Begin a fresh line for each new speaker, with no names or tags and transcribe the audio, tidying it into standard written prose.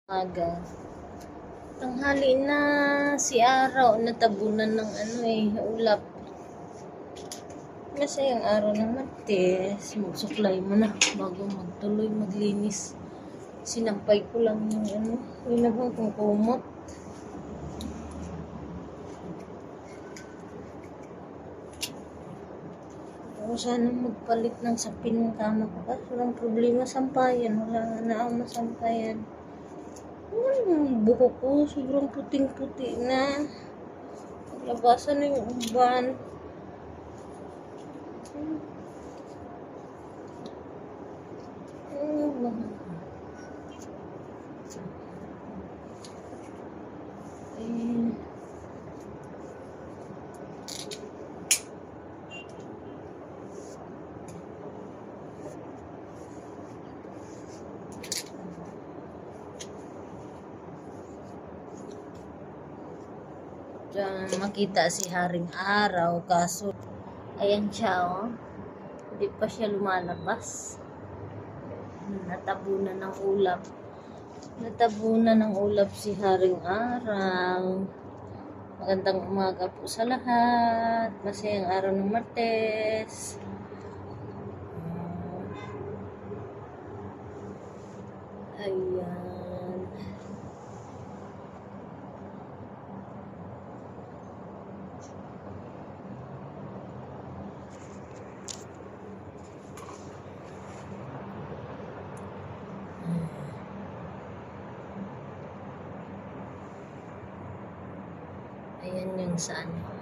Aga. Tanghali na si araw natabunan ng ulap. Masayang araw ng Martes. Magsuklay mo na bago magtuloy maglinis. Sinampay ko lang yung winabang kong kumot. Ako sana magpalit ng sapin ng kama ko. Kasi walang problema sampayan. Wala na ang masampayan. Buhok ko sobrang puting-puti na. Labasan na yung uban. Diyan makita si Haring Araw, kaso ayan siya, oh. Hindi pa siya lumalabas. Natabunan ng ulap. Natabunan ng ulap si Haring Araw. Magandang umaga po sa lahat. Masayang araw ng Martes. Ayan. Ayan yung sa ano.